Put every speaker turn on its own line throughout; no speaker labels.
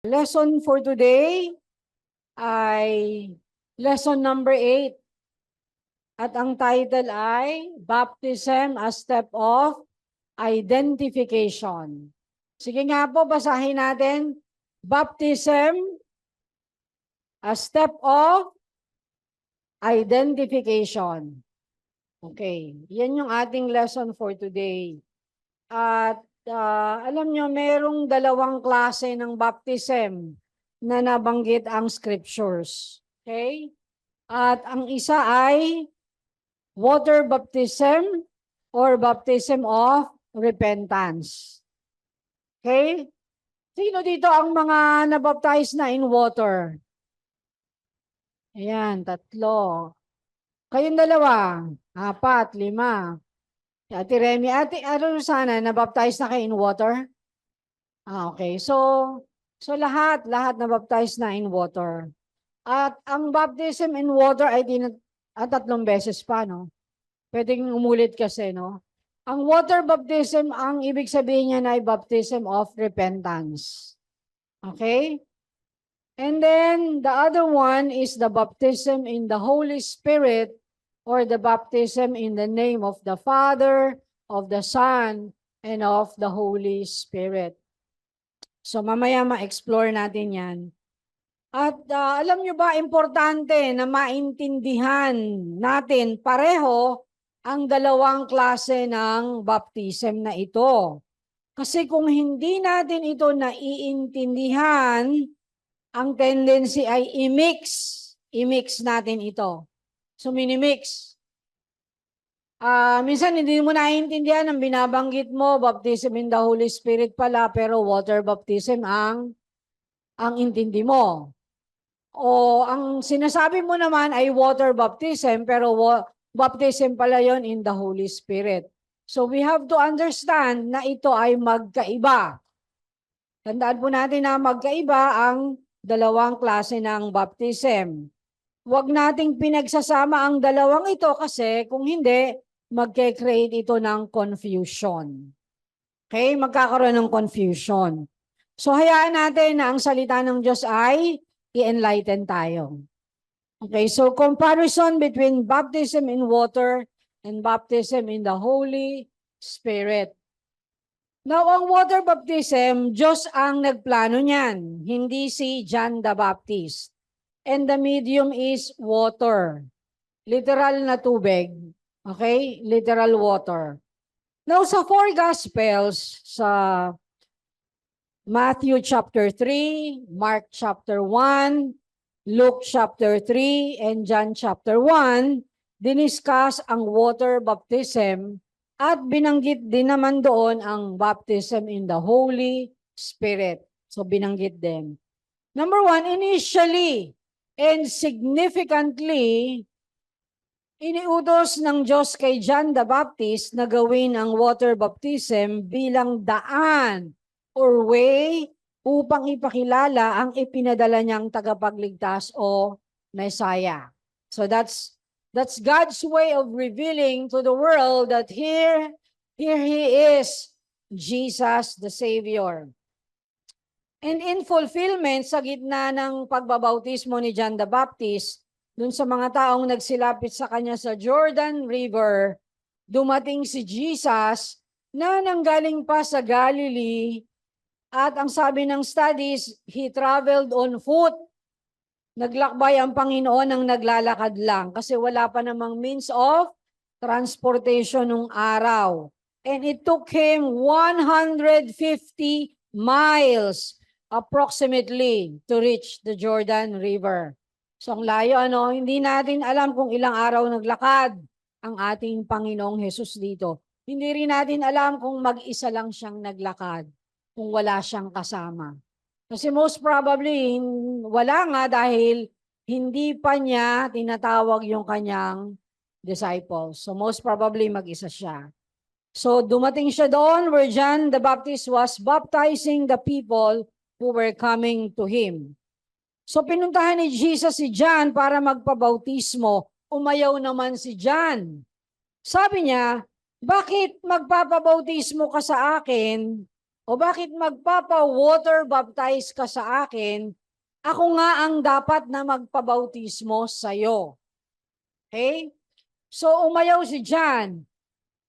Lesson for today ay lesson number 8. At ang title ay Baptism, a Step of Identification. Sige nga po, basahin natin. Baptism, a step of identification. Okay, yan yung ating lesson for today. At alam nyo, merong dalawang klase ng baptism na nabanggit ang scriptures. Okay? At ang isa ay water baptism or baptism of repentance. Okay? Sino dito ang mga nabaptize na in water? Ayan, 3. Kayong dalawa, 4, 5. Ate Remy, Ate Rosana, nabaptize na kayo in water? Okay. So lahat nabaptize na in water. At ang baptism in water ay 3 beses pa, no? Pwedeng umulit kasi, no? Ang water baptism, ang ibig sabihin niya ay baptism of repentance. Okay? And then, the other one is the baptism in the Holy Spirit or the baptism in the name of the Father, of the Son, and of the Holy Spirit. So mamaya ma-explore natin yan. At alam nyo ba, importante na maintindihan natin pareho ang dalawang klase ng baptism na ito. Kasi kung hindi natin ito naiintindihan, ang tendency ay i-mix natin ito. So minimix. Minsan hindi mo naiintindihan ang binabanggit mo, baptism in the Holy Spirit pala, pero water baptism ang intindi mo. O ang sinasabi mo naman ay water baptism, pero baptism pala yon in the Holy Spirit. So we have to understand na ito ay magkaiba. Tandaan po natin na magkaiba ang dalawang klase ng baptism. Huwag nating pinagsasama ang dalawang ito kasi kung hindi, magke-create ito ng confusion. Okay? Magkakaroon ng confusion. So hayaan natin na ang salita ng Diyos ay i-enlighten tayo. Okay, so comparison between baptism in water and baptism in the Holy Spirit. Now, ang water baptism, Diyos ang nagplano niyan, hindi si John the Baptist. And the medium is water. Literal na tubig. Okay? Literal water. Now, sa 4 Gospels, sa Matthew chapter 3, Mark chapter 1, Luke chapter 3, and John chapter 1, diniscuss ang water baptism at binanggit din naman doon ang baptism in the Holy Spirit. So binanggit din. Number 1, initially and significantly, iniutos ng Diyos kay John the Baptist na gawin ang water baptism bilang daan or way upang ipakilala ang ipinadala niyang tagapagligtas o Messiah. So that's God's way of revealing to the world that here He is, Jesus the Savior. And in fulfillment, sa gitna ng pagbabautismo ni John the Baptist, dun sa mga taong nagsilapit sa kanya sa Jordan River, dumating si Jesus na nanggaling pa sa Galilee at ang sabi ng studies, He traveled on foot. Naglakbay ang Panginoon ng naglalakad lang kasi wala pa namang means of transportation nung araw. And it took Him 150 miles approximately to reach the Jordan River. So ang layo, hindi natin alam kung ilang araw naglakad ang ating Panginoong Hesus dito. Hindi rin natin alam kung mag-isa lang siyang naglakad, kung wala siyang kasama. Kasi most probably, wala nga dahil hindi pa niya tinatawag yung kanyang disciples. So most probably mag-isa siya. So dumating siya doon where John the Baptist was baptizing the people who were coming to him. So pinuntahan ni Jesus si John para magpabautismo. Umayaw naman si John. Sabi niya, bakit magpapabautismo ka sa akin O bakit magpapa-water baptize ka sa akin? Ako nga ang dapat na magpabautismo sa'yo. Okay? So umayaw si John.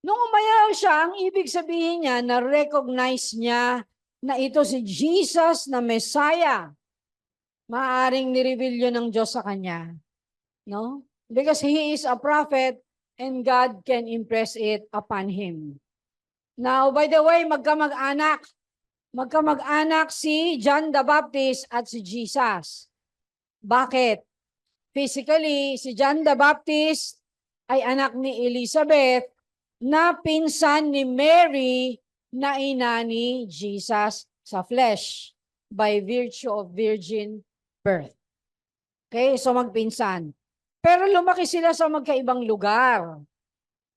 Nung umayaw siya, ang ibig sabihin niya, na-recognize niya na ito si Jesus na Messiah. Maaring nireveal yun ng Diyos sa kanya. No? Because he is a prophet and God can impress it upon him. Now, by the way, magkamag-anak. Magkamag-anak si John the Baptist at si Jesus. Bakit? Physically, si John the Baptist ay anak ni Elizabeth na pinsan ni Mary na ina ni Jesus sa flesh by virtue of virgin birth. Okay, so magpinsan. Pero lumaki sila sa magkaibang lugar.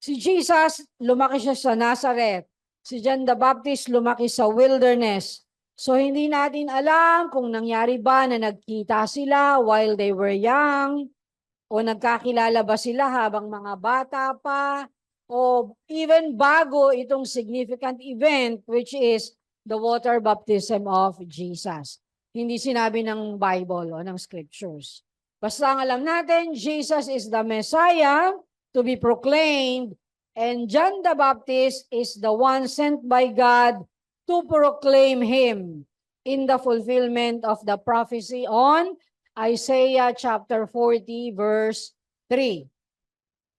Si Jesus, lumaki siya sa Nazareth. Si John the Baptist, lumaki sa wilderness. So hindi natin alam kung nangyari ba na nagkita sila while they were young, o nagkakilala ba sila habang mga bata pa, o even bago itong significant event which is the water baptism of Jesus. Hindi sinabi ng Bible o ng scriptures. Basta ang alam natin, Jesus is the Messiah to be proclaimed, and John the Baptist is the one sent by God to proclaim Him in the fulfillment of the prophecy on Isaiah chapter 40 verse 3.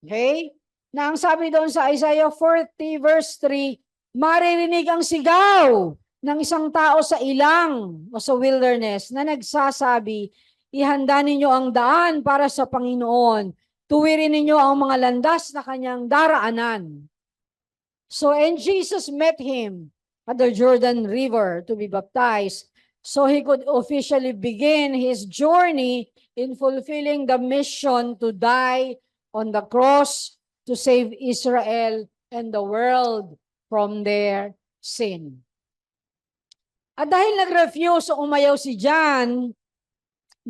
Okay? Na ang sabi doon sa Isaiah 40 verse 3, maririnig ang sigaw ng isang tao sa ilang o sa wilderness na nagsasabi, ihanda ninyo ang daan para sa Panginoon. Tuwirin ninyo ang mga landas na kanyang daraanan. So, and Jesus met him at the Jordan River to be baptized, so he could officially begin his journey in fulfilling the mission to die on the cross to save Israel and the world from their sin. At dahil nag-refuse o umayaw si John,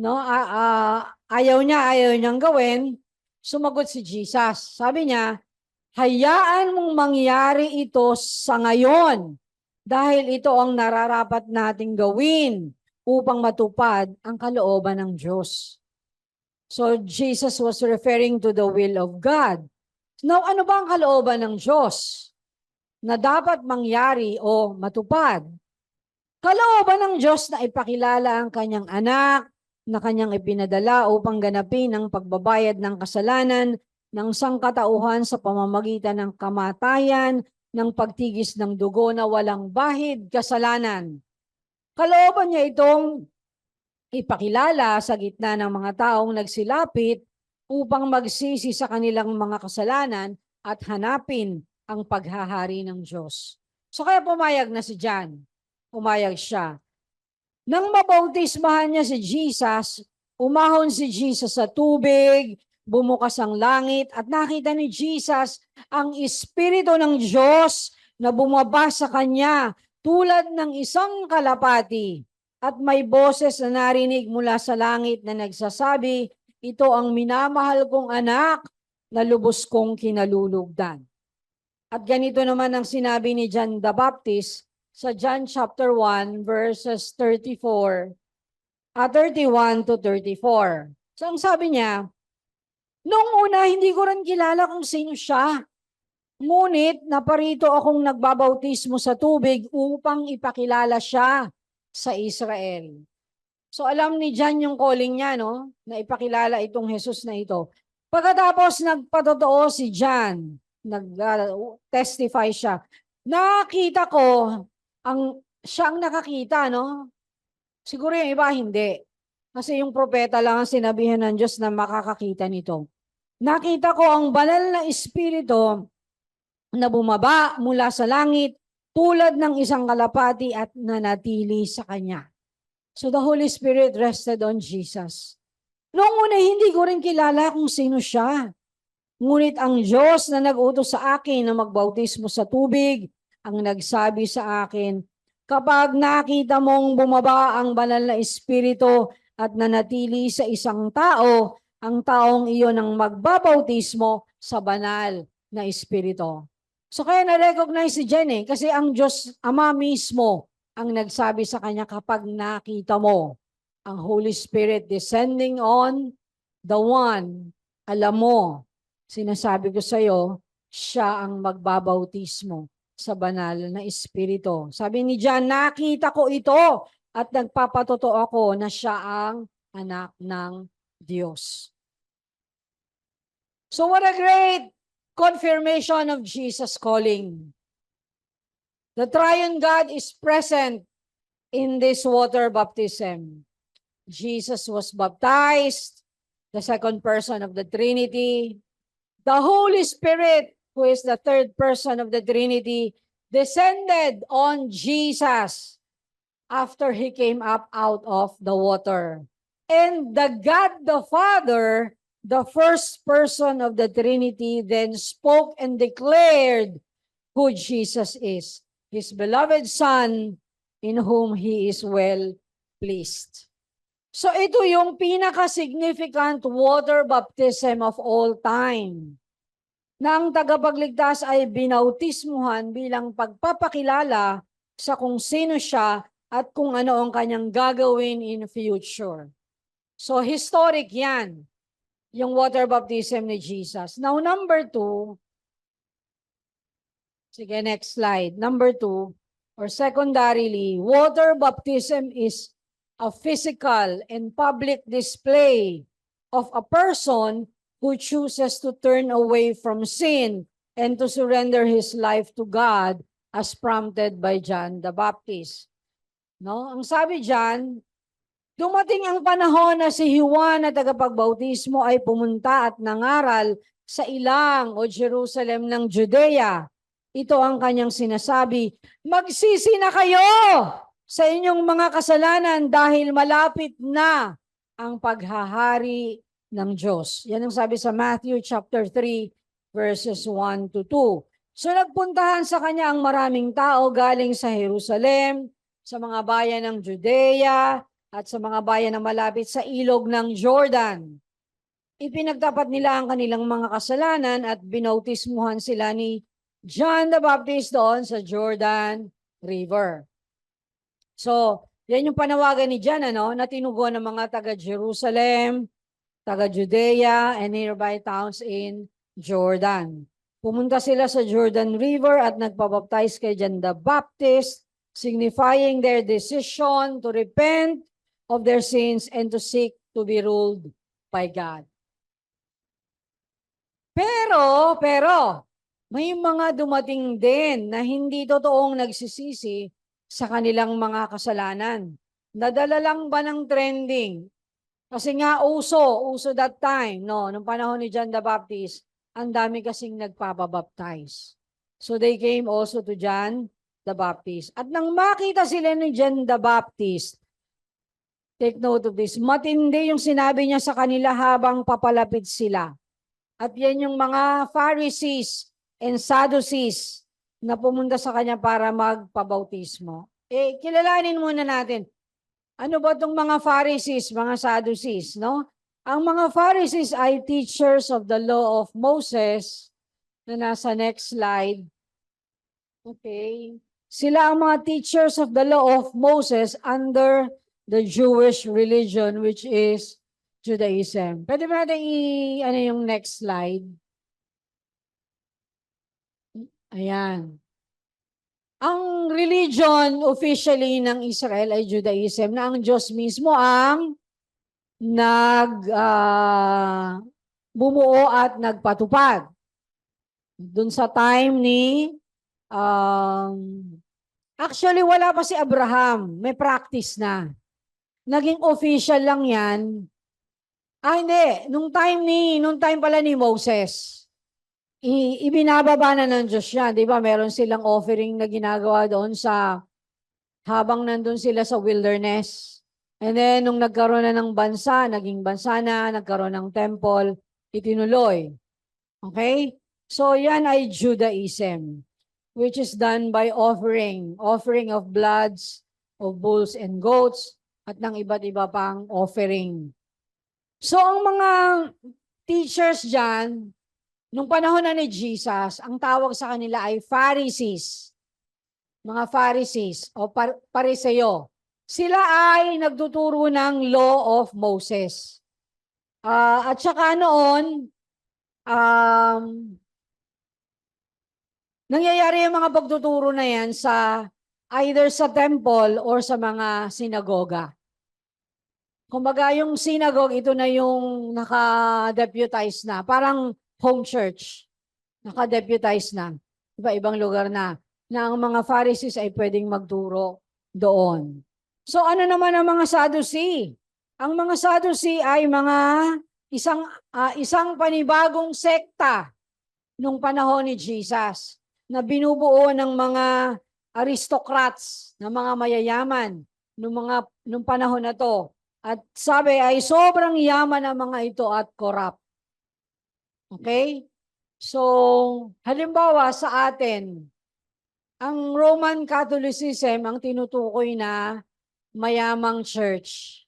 no, ayaw niyang gawin, sumagot si Jesus. Sabi niya, hayaan mong mangyari ito sa ngayon dahil ito ang nararapat nating gawin upang matupad ang kalooban ng Diyos. So Jesus was referring to the will of God. Now, ano ba ang kalooban ng Diyos na dapat mangyari o matupad? Kalooban ng Diyos na ipakilala ang kanyang anak na kanyang ipinadala upang ganapin ang pagbabayad ng kasalanan ng sangkatauhan sa pamamagitan ng kamatayan, ng pagtigis ng dugo na walang bahid kasalanan. Kalooban niya itong ipakilala sa gitna ng mga taong nagsilapit upang magsisi sa kanilang mga kasalanan at hanapin ang paghahari ng Diyos. So kaya pumayag na si John. Pumayag siya. Nang mabautismahan niya si Jesus, umahon si Jesus sa tubig, bumukas ang langit at nakita ni Jesus ang Espiritu ng Diyos na bumaba sa kanya tulad ng isang kalapati. At may boses na narinig mula sa langit na nagsasabi, ito ang minamahal kong anak na lubos kong kinalulugdan. At ganito naman ang sinabi ni John the Baptist sa John chapter 1 verses 31 to 34. So ang sabi niya, noong una hindi ko rin kilala kung sino siya. Ngunit naparito akong nagbabautismo sa tubig upang ipakilala siya sa Israel. So alam ni John yung calling niya, no? Na ipakilala itong Jesus na ito. Pagkatapos nagpatotoo si John, nag-testify siya. Nakita ko, siyang nakakita, no? Siguro yung iba hindi. Kasi yung propeta lang ang sinabihan ng Diyos na makakakita nito. Nakita ko ang banal na espiritu na bumaba mula sa langit tulad ng isang kalapati at nanatili sa kanya. So the Holy Spirit rested on Jesus. Noong una, hindi ko rin kilala kung sino siya. Ngunit ang Diyos na nag-utos sa akin na magbautismo sa tubig, ang nagsabi sa akin, kapag nakita mong bumaba ang banal na espiritu at nanatili sa isang tao, ang taong iyon ang magbabautismo sa banal na espiritu. So kaya na-recognize si Jen kasi ang Diyos Ama mismo ang nagsabi sa kanya kapag nakita mo ang Holy Spirit descending on the one, alam mo, sinasabi ko sa iyo, siya ang magbabautismo sa banal na Espiritu. Sabi ni John, nakita ko ito at nagpapatotoo ako na siya ang anak ng Diyos. So what a great confirmation of Jesus' calling. The triune God is present in this water baptism. Jesus was baptized, the second person of the Trinity. The Holy Spirit, who is the third person of the Trinity, descended on Jesus after he came up out of the water. And the God the Father, the first person of the Trinity, then spoke and declared who Jesus is, his beloved Son, in whom he is well pleased. So ito yung pinaka-significant water baptism of all time, na ang tagapagligtas ay binautismuhan bilang pagpapakilala sa kung sino siya at kung ano ang kanyang gagawin in future. So historic yan, yung water baptism ni Jesus. Now number 2, sige next slide, number 2, or secondarily, water baptism is a physical and public display of a person who chooses to turn away from sin and to surrender his life to God as prompted by John the Baptist. No? Ang sabi diyan, dumating ang panahon na si Juan na tagapagbautismo ay pumunta at nangaral sa ilang o Jerusalem ng Judea. Ito ang kanyang sinasabi, magsisi na kayo sa inyong mga kasalanan dahil malapit na ang paghahari ng Diyos. Yan ang sabi sa Matthew chapter 3 verses 1 to 2. So nagpuntahan sa kanya ang maraming tao galing sa Jerusalem, sa mga bayan ng Judea, at sa mga bayan na malapit sa ilog ng Jordan. Ipinagtapat nila ang kanilang mga kasalanan at binautismuhan sila ni John the Baptist doon sa Jordan River. So, yan yung panawagan ni John, na tinugon ng mga taga-Jerusalem, taga-Judea, and nearby towns in Jordan. Pumunta sila sa Jordan River at nagpabaptize kay John the Baptist, signifying their decision to repent of their sins and to seek to be ruled by God. Pero, may mga dumating din na hindi totoong nagsisisi sa kanilang mga kasalanan. Nadala lang ba ng trending? Kasi nga uso that time, nung panahon ni John the Baptist, ang dami kasing nagpapabaptize. So they came also to John the Baptist. At nang makita sila ni John the Baptist, take note of this, matindi yung sinabi niya sa kanila habang papalapit sila. At yan yung mga Pharisees and Sadducees na pumunta sa kanya para magpabautismo. Kilalanin muna natin, ano ba itong mga Pharisees, mga Sadducees, no? Ang mga Pharisees ay teachers of the law of Moses, na nasa next slide. Okay. Sila ang mga teachers of the law of Moses under the Jewish religion, which is Judaism. Pwede ba natin ano yung next slide? Ayan. Ang religion officially ng Israel ay Judaism, na ang Diyos mismo ang bumuo at nagpatupad. Doon sa time ni actually wala pa si Abraham, may practice na. Naging official lang yan. Hindi, nung time pala ni Moses. Ibinababa na ng Diyos yan, di ba? Meron silang offering na ginagawa doon habang nandun sila sa wilderness. And then, nung nagkaroon na ng bansa, naging bansa na, nagkaroon ng temple, itinuloy. Okay? So, yan ay Judaism, which is done by offering of bloods, of bulls and goats, at ng iba't iba pang offering. So, ang mga teachers dyan, Nung panahon na ni Jesus, ang tawag sa kanila ay Pharisees. Mga Pharisees o Pariseo. Sila ay nagtuturo ng law of Moses. At saka noon, nangyayari yung mga pagtuturo na yan sa either sa temple or sa mga sinagoga. Kumbaga yung synagogue, ito na yung naka-deputize na. Parang home church. Naka-deputize na. Iba-ibang lugar na ang mga Pharisees ay pwedeng magturo doon. So ano naman ang mga Sadducee? Ang mga Sadducee ay mga isang panibagong sekta nung panahon ni Jesus na binubuo ng mga aristocrats, ng mga mayayaman nung panahon na to. At sabi ay sobrang yaman ang mga ito at corrupt. Okay? So, halimbawa sa atin, ang Roman Catholicism ang tinutukoy na mayamang church.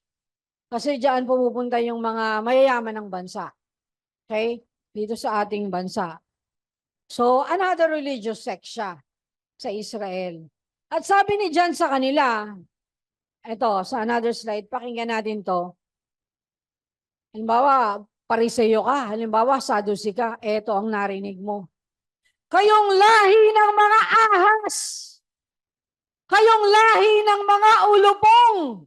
Kasi diyan pumupunta yung mga mayayaman ng bansa. Okay? Dito sa ating bansa. So, another religious sect siya sa Israel. At sabi ni John sa kanila, ito, sa another slide, pakinggan natin to. Halimbawa, Pariseo ka, halimbawa, Sadducee ka, ito ang narinig mo. Kayong lahi ng mga ahas! Kayong lahi ng mga ulupong!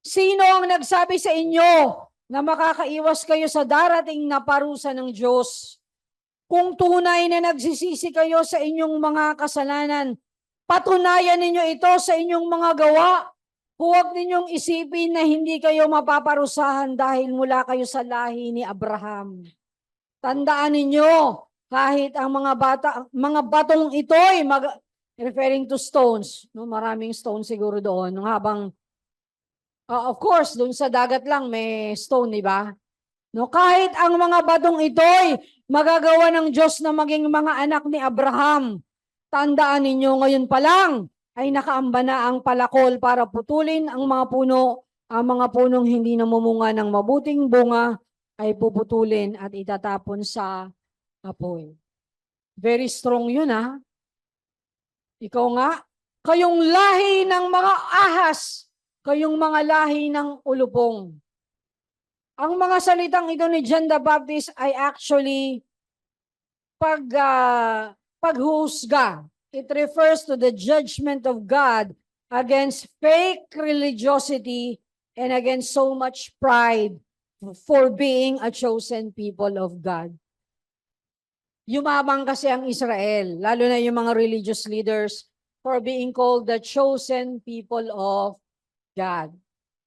Sino ang nagsabi sa inyo na makakaiwas kayo sa darating na parusa ng Diyos? Kung tunay na nagsisisi kayo sa inyong mga kasalanan, patunayan ninyo ito sa inyong mga gawa. Huwag ninyong isipin na hindi kayo mapaparusahan dahil mula kayo sa lahi ni Abraham. Tandaan ninyo, kahit ang mga batong ito'y referring to stones, no, maraming stones siguro doon, habang of course, doon sa dagat lang may stone, di ba? No, kahit ang mga batong ito'y magagawa ng Diyos na maging mga anak ni Abraham. Tandaan ninyo ngayon pa lang ay nakaamba na ang palakol para putulin ang mga puno. Ang mga punong hindi namumunga ng mabuting bunga ay puputulin at itatapon sa apoy. Very strong yun, ha? Ikaw nga, kayong lahi ng mga ahas, kayong mga lahi ng ulupong. Ang mga salitang ito ni John the Baptist ay actually paghusga. It refers to the judgment of God against fake religiosity and against so much pride for being a chosen people of God. Yumabang kasi ang Israel, lalo na yung mga religious leaders, for being called the chosen people of God.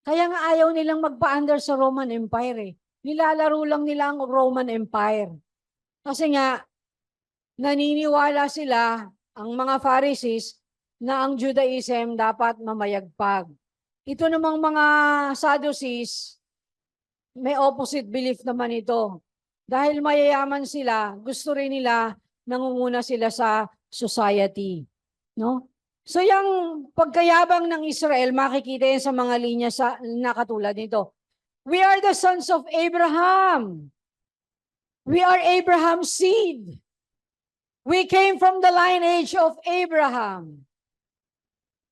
Kaya nga ayaw nilang magpa-under sa Roman Empire eh. Nilalaro lang nila ang Roman Empire. Kasi nga, naniniwala sila, ang mga Pharisees, na ang Judaism dapat mamayagpag. Ito namang mga Sadducees, may opposite belief naman ito. Dahil mayayaman sila, gusto rin nila nangunguna sila sa society. No? So yung pagkayabang ng Israel, makikita yan sa mga linya na katulad nito. We are the sons of Abraham. We are Abraham's seed. We came from the lineage of Abraham.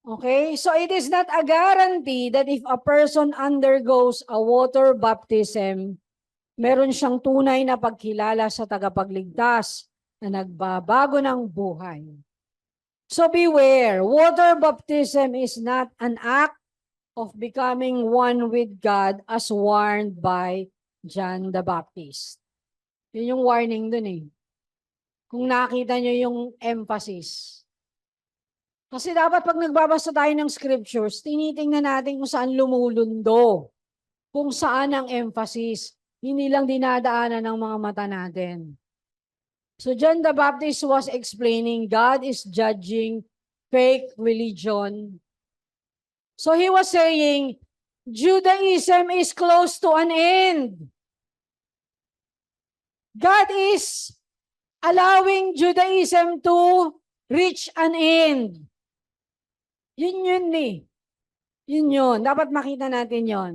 Okay? So it is not a guarantee that if a person undergoes a water baptism, meron siyang tunay na pagkilala sa tagapagligtas na nagbabago ng buhay. So beware, water baptism is not an act of becoming one with God as warned by John the Baptist. Yun yung warning dun eh. Kung nakita nyo yung emphasis. Kasi dapat pag nagbabasa tayo ng scriptures, tinitingnan natin kung saan lumulundo. Kung saan ang emphasis. Hindi lang dinadaanan ng mga mata natin. So John the Baptist was explaining God is judging fake religion. So he was saying, Judaism is close to an end. God is allowing Judaism to reach an end. Yun eh. Yun. Dapat makita natin yun.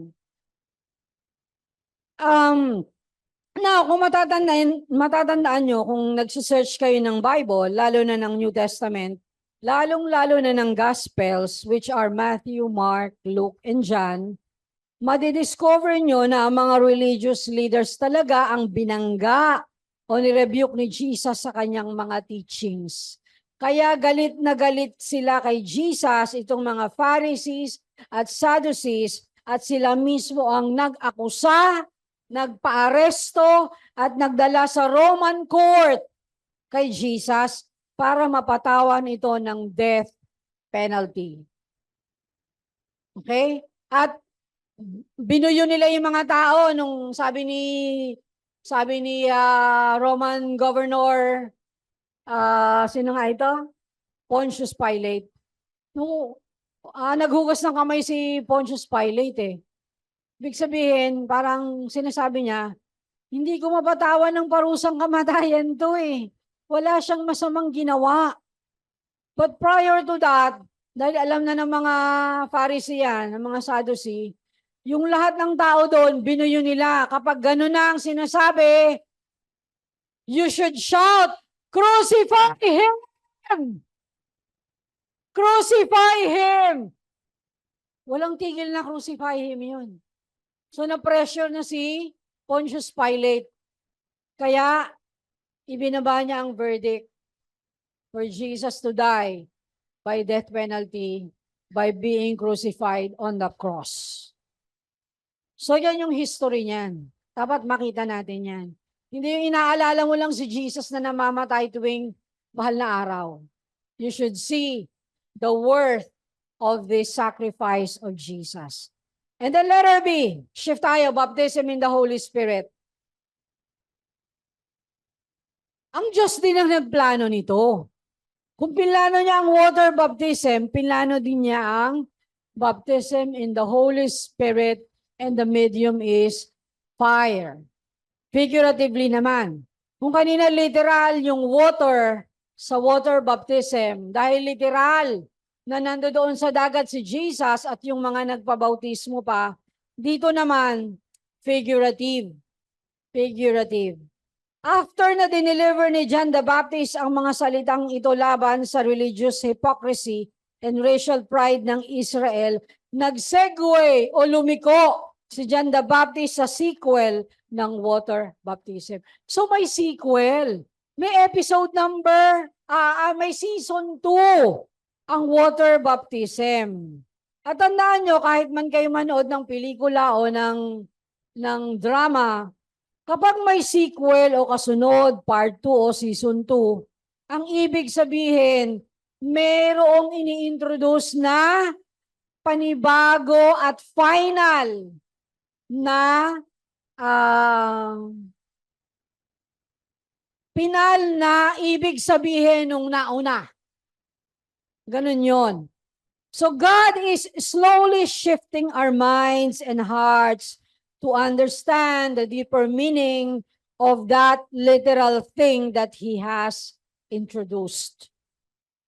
Now, kung matatandaan nyo, kung nagsisearch kayo ng Bible, lalo na ng New Testament, lalong-lalo na ng Gospels, which are Matthew, Mark, Luke, and John, madidiscover nyo na ang mga religious leaders talaga ang binangga o nirebuke ni Jesus sa kanyang mga teachings. Kaya galit na galit sila kay Jesus, itong mga Pharisees at Sadducees, at sila mismo ang nag-akusa, nagpa-aresto, at nagdala sa Roman court kay Jesus para mapatawan ito ng death penalty. Okay? At binuyo nila yung mga tao nung sabi ni Roman governor, sino nga ito? Pontius Pilate. No, naghugas ng kamay si Pontius Pilate eh. Ibig sabihin, parang sinasabi niya, hindi ko mapatawan ng parusang kamatayan to eh. Wala siyang masamang ginawa. But prior to that, dahil alam na ng mga Pharisee yan, ng mga Sadducee, yung lahat ng tao doon, binuyo nila. Kapag gano'n na ang sinasabi, you should shout, crucify him! Crucify him! Walang tigil na crucify him yun. So na-pressure na si Pontius Pilate. Kaya ibinaba niya ang verdict for Jesus to die by death penalty by being crucified on the cross. So yan yung history niyan. Dapat makita natin yan. Hindi yung inaalala mo lang si Jesus na namamatay tuwing mahal na araw. You should see the worth of the sacrifice of Jesus. And then letter B, shift tayo, baptism in the Holy Spirit. Ang Diyos din ang nagplano nito. Kung pinlano niya ang water baptism, pinlano din niya ang baptism in the Holy Spirit, and the medium is fire. Figuratively naman. Kung kanina literal yung water sa water baptism, dahil literal na nandoon sa dagat si Jesus at yung mga nagpabautismo pa, dito naman figurative. Figurative. After na dineliver ni John the Baptist ang mga salitang ito laban sa religious hypocrisy and racial pride ng Israel, nag-segue o lumiko si John the Baptist sa sequel ng water baptism. So may sequel. May episode number, may season 2 ang water baptism. At tandaan nyo, kahit man kayo manood ng pelikula o ng drama, kapag may sequel o kasunod, part 2 o season 2, ang ibig sabihin, mayroong ini-introduce na panibago at final na final na ibig sabihin nung nauna. Ganun yon. So God is slowly shifting our minds and hearts to understand the deeper meaning of that literal thing that He has introduced.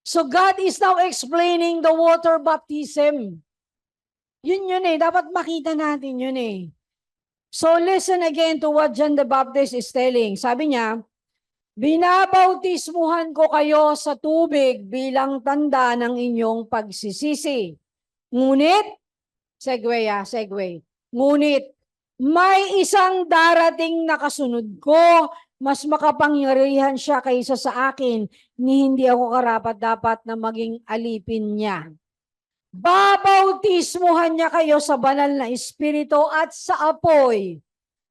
So God is now explaining the water baptism. Yun eh. Dapat makita natin yun eh. So listen again to what John the Baptist is telling. Sabi niya, binabautismuhan ko kayo sa tubig bilang tanda ng inyong pagsisisi. Ngunit, segue. Ngunit, may isang darating na kasunod ko, mas makapangyarihan siya kaysa sa akin, ni hindi ako karapat-dapat na maging alipin niya. Babautismuhan niya kayo sa banal na espiritu at sa apoy,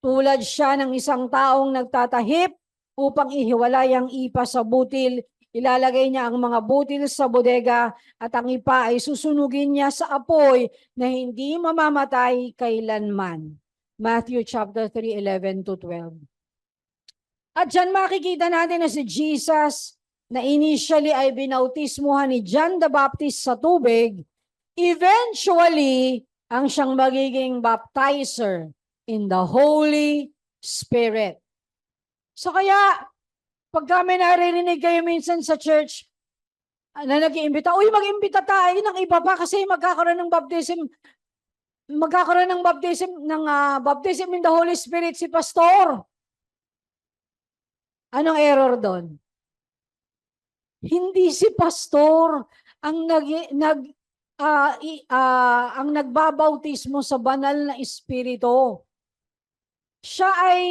tulad siya ng isang taong nagtatahip upang ihiwalay ang ipa sa butil. Ilalagay niya ang mga butil sa bodega at ang ipa ay susunugin niya sa apoy na hindi mamamatay kailanman. Matthew chapter 3:11-12. At dyan makikita natin na si Jesus na initially ay binautismuhan ni John the Baptist sa tubig, eventually ang siyang magiging baptizer in the Holy Spirit. So kaya, pag kami naririnig kayo minsan sa church na nag-iimbita, mag-imbita tayo ng iba pa kasi magkakaroon ng baptism in the Holy Spirit si pastor. Anong error doon? Hindi si pastor ang ang nagbabautismo sa banal na espiritu. Siya ay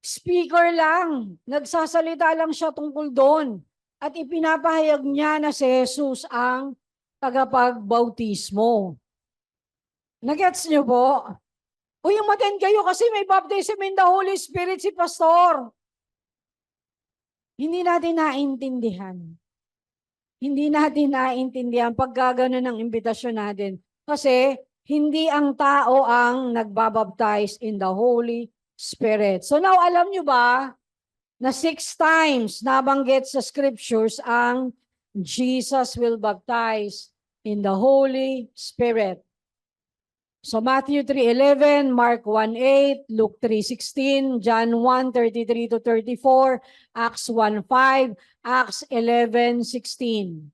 speaker lang. Nagsasalita lang siya tungkol doon. At ipinapahayag niya na si Jesus ang tagapagbautismo. Nagets niyo po? Uy, umaten kayo kasi may baptism in the Holy Spirit si pastor. Hindi natin naintindihan. Hindi natin naintindihan pag gagano ng imbitasyon natin. Kasi hindi ang tao ang nagbabaptize in the Holy Spirit. So now, alam nyo ba na 6 times nabanggit sa scriptures ang Jesus will baptize in the Holy Spirit. So Matthew 3:11, Mark 1:8, Luke 3:16, John 1:33 to 34, Acts 1:5, Acts 11:16.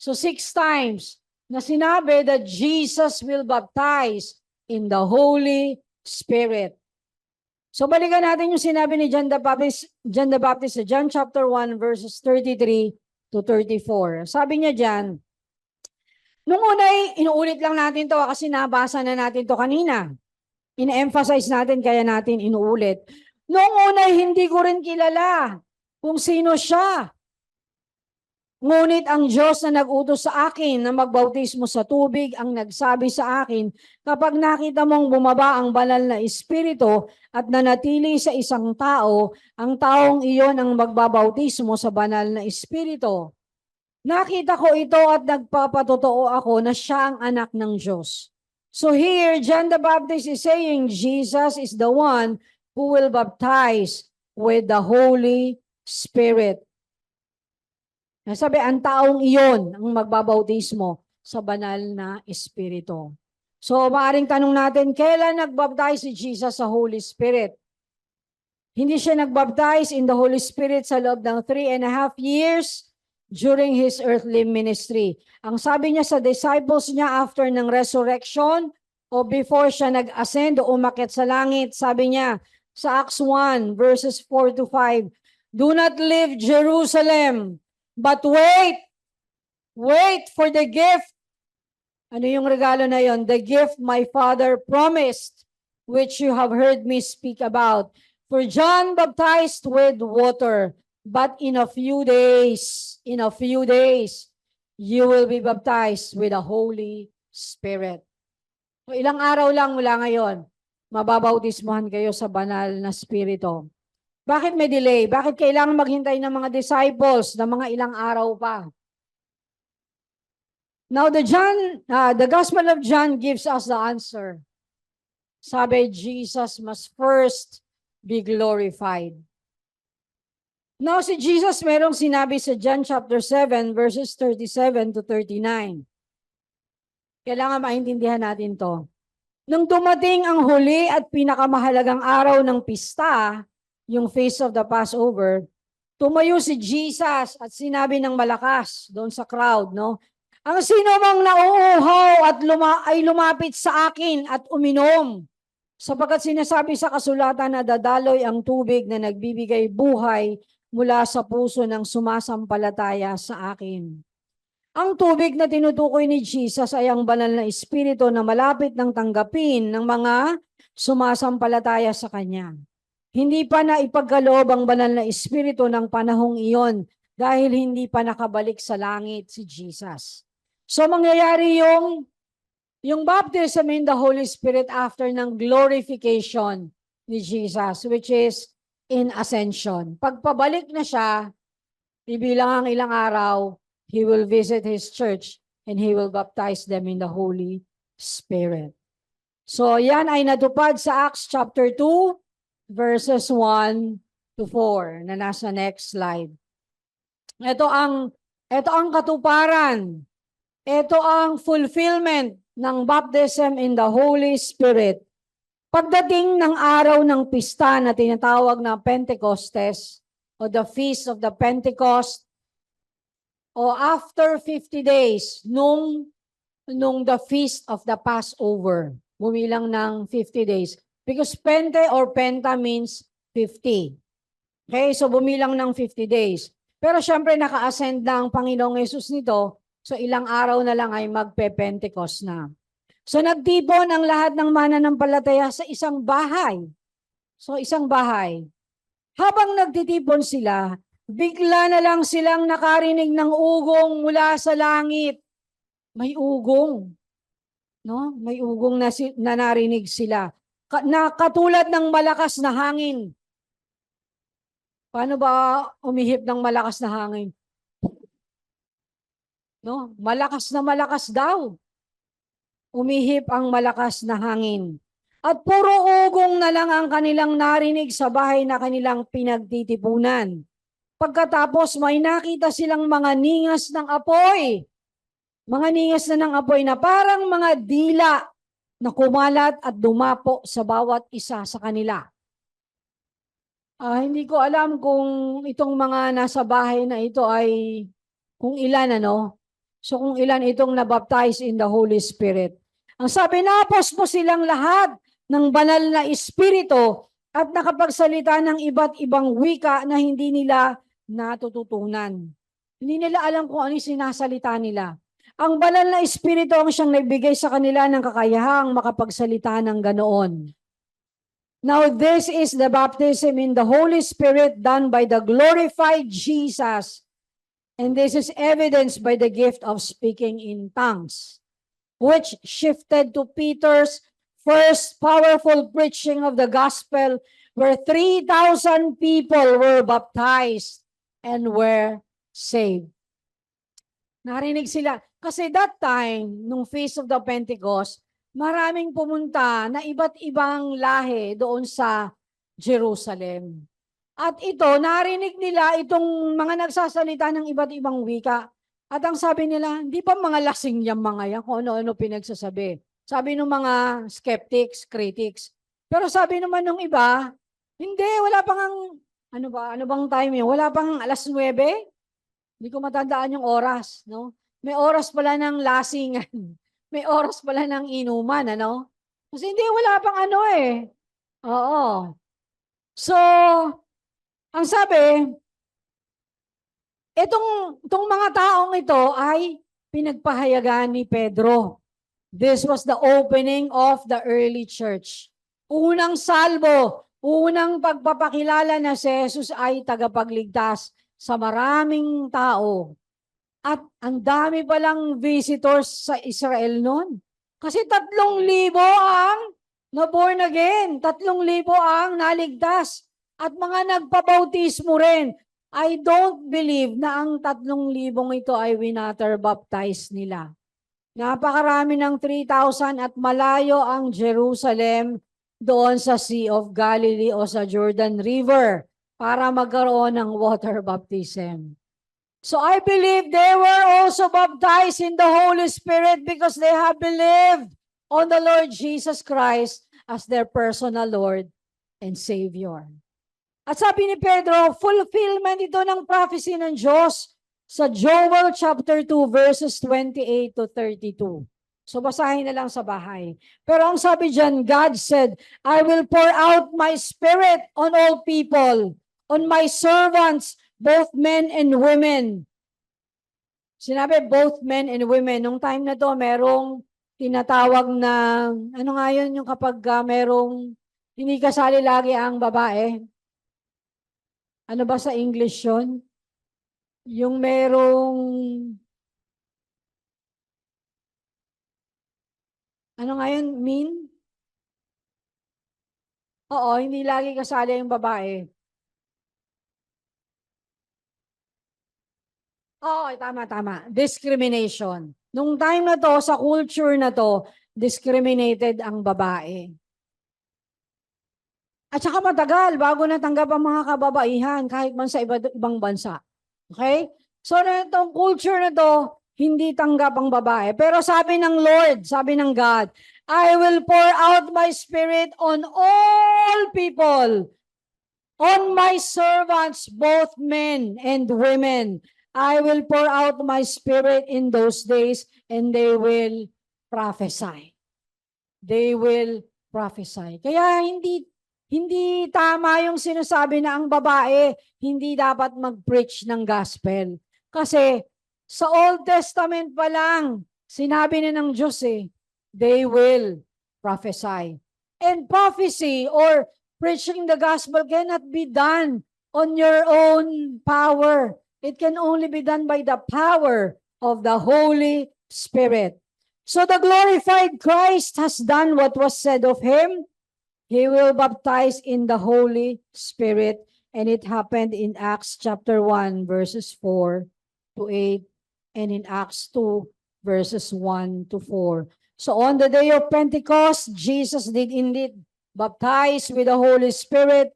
So 6 times na sinabi that Jesus will baptize in the Holy Spirit. So balikan natin yung sinabi ni John the Baptist sa John chapter 1 verses 33 to 34. Sabi niya diyan, nung una, inuulit lang natin to kasi nabasa na natin to kanina. Ina-emphasize natin kaya natin inuulit. Nung una, hindi ko rin kilala kung sino siya. Ngunit ang Diyos na nag-utos sa akin na magbautismo sa tubig ang nagsabi sa akin, kapag nakita mong bumaba ang banal na espiritu at nanatili sa isang tao, ang taong iyon ang magbabautismo sa banal na espiritu. Nakita ko ito at nagpapatotoo ako na siya ang anak ng Diyos. So here, John the Baptist is saying Jesus is the one who will baptize with the Holy Spirit. Sabi, ang taong iyon ang magbabautismo sa banal na espiritu. So, maaaring tanong natin, kailan nagbaptize si Jesus sa Holy Spirit? Hindi siya nagbaptize in the Holy Spirit sa loob ng 3.5 years during His earthly ministry. Ang sabi niya sa disciples niya after ng resurrection o before siya nag-ascend o umakyat sa langit, sabi niya sa Acts 1 verses 4 to 5, do not leave Jerusalem, but wait for the gift. Ano yung regalo na yon? The gift my Father promised, which you have heard me speak about. For John baptized with water, but in a few days, you will be baptized with the Holy Spirit. So, ilang araw lang mula ngayon, mababautismuhan kayo sa banal na Espiritu. Bakit may delay? Bakit kailangan maghintay ng mga disciples na mga ilang araw pa? Now, the Gospel of John gives us the answer. Sabi, Jesus must first be glorified. Now, si Jesus merong sinabi sa John chapter 7, verses 37 to 39. Kailangan maintindihan natin to. Nung dumating ang huli at pinakamahalagang araw ng pista, yung Feast of the Passover, tumayo si Jesus at sinabi ng malakas doon sa crowd, no? Ang sino mang nauuhaw at ay lumapit sa akin at uminom, sapagkat sinasabi sa kasulatan na dadaloy ang tubig na nagbibigay buhay mula sa puso ng sumasampalataya sa akin. Ang tubig na tinutukoy ni Jesus ay ang banal na espiritu na malapit ng tanggapin ng mga sumasampalataya sa Kanya. Hindi pa na ipagkaloob ang banal na espiritu ng panahong iyon dahil hindi pa nakabalik sa langit si Jesus. So mangyayari yung baptism in the Holy Spirit after ng glorification ni Jesus, which is in ascension. Pagpabalik na siya, ibilang ang ilang araw, He will visit His church and He will baptize them in the Holy Spirit. So yan ay natupad sa Acts chapter 2, verses 1 to 4 na nasa next slide. Ito ang katuparan. Ito ang fulfillment ng baptism in the Holy Spirit. Pagdating ng araw ng pista na tinatawag na Pentecostes o the Feast of the Pentecost o after 50 days nung the Feast of the Passover, bumilang ng 50 days. Because Pente or Penta means 50. Okay, so bumilang ng 50 days. Pero syempre naka-ascend na ang Panginoong Yesus nito, so ilang araw na lang ay magpe-Pentecost na. So nagtipon ang lahat ng mananampalataya sa isang bahay. So isang bahay. Habang nagtitipon sila, bigla na lang silang nakarinig ng ugong mula sa langit. May ugong. No? May ugong na narinig sila. Na katulad ng malakas na hangin. Paano ba umihip ng malakas na hangin? No? Malakas daw. Umihip ang malakas na hangin. At puro ugong na lang ang kanilang narinig sa bahay na kanilang pinagtitipunan. Pagkatapos may nakita silang mga ningas ng apoy. Mga ningas na ng apoy na parang mga dila na kumalat at dumapo sa bawat isa sa kanila. Hindi ko alam kung itong mga nasa bahay na ito ay kung ilan So kung ilan itong nabaptize in the Holy Spirit. Ang sabi, napos mo silang lahat ng banal na espiritu at nakapagsalita ng iba't ibang wika na hindi nila natututunan. Hindi nila alam kung ano yung sinasalita nila. Ang banal na espiritu ang siyang nagbigay sa kanila ng kakayahang makapagsalita ng ganoon. Now, this is the baptism in the Holy Spirit done by the glorified Jesus. And this is evidenced by the gift of speaking in tongues, which shifted to Peter's first powerful preaching of the gospel, where 3,000 people were baptized and were saved. Narinig sila. Kasi that time, nung Feast of the Pentecost, maraming pumunta na iba't ibang lahi doon sa Jerusalem. At ito, narinig nila itong mga nagsasalita ng iba't ibang wika. At ang sabi nila, hindi pa mga lasing yung mga yan, kung ano-ano pinagsasabi. Sabi ng mga skeptics, critics. Pero sabi naman ng iba, hindi, wala pang ano bang time yun? Wala pang 9:00? Hindi ko matandaan yung oras, no? May oras pala ng lasingan. May oras pala ng inuman, ano? Kasi hindi, wala pang ano eh. Oo. So, ang sabi, itong mga taong ito ay pinagpahayagan ni Pedro. This was the opening of the early church. Unang salbo, unang pagpapakilala na si Jesus ay tagapagligtas sa maraming tao. At ang dami palang visitors sa Israel noon. Kasi 3,000 ang na-born again. 3,000 ang naligtas. At mga nagpabautismo rin. I don't believe na ang 3,000 ito ay winater baptize nila. Napakarami ng 3,000 at malayo ang Jerusalem doon sa Sea of Galilee o sa Jordan River para magkaroon ng water baptism. So I believe they were also baptized in the Holy Spirit because they have believed on the Lord Jesus Christ as their personal Lord and Savior. At sabi ni Pedro, fulfillment ito ng prophecy ng Diyos sa Joel chapter 2 verses 28 to 32. So basahin na lang sa bahay. Pero ang sabi dyan, God said, I will pour out my spirit on all people, on my servants, both men and women. Sinabi, both men and women. Nung time na to, merong tinatawag na, ano nga yun, yung kapag merong hindi kasali lagi ang babae. Ano ba sa English yun? Yung merong, ano nga yun, mean? Oo, hindi lagi kasali ang babae. Oo, tama. Discrimination. Nung time na to, sa culture na to, discriminated ang babae. At saka matagal bago natanggap ang mga kababaihan kahit man sa ibang bansa. Okay? So, itong culture na to, hindi tanggap ang babae. Pero sabi ng Lord, sabi ng God, I will pour out my spirit on all people, on my servants, both men and women. I will pour out my spirit in those days and they will prophesy. They will prophesy. Kaya hindi Hindi tama yung sinasabi na ang babae hindi dapat mag-preach ng gospel. Kasi sa Old Testament pa lang, sinabi na ng Diyos they will prophesy. And prophecy or preaching the gospel cannot be done on your own power. It can only be done by the power of the Holy Spirit. So the glorified Christ has done what was said of him. He will baptize in the Holy Spirit, and it happened in Acts chapter 1, verses 4 to 8, and in Acts 2, verses 1 to 4. So on the day of Pentecost, Jesus did indeed baptize with the Holy Spirit.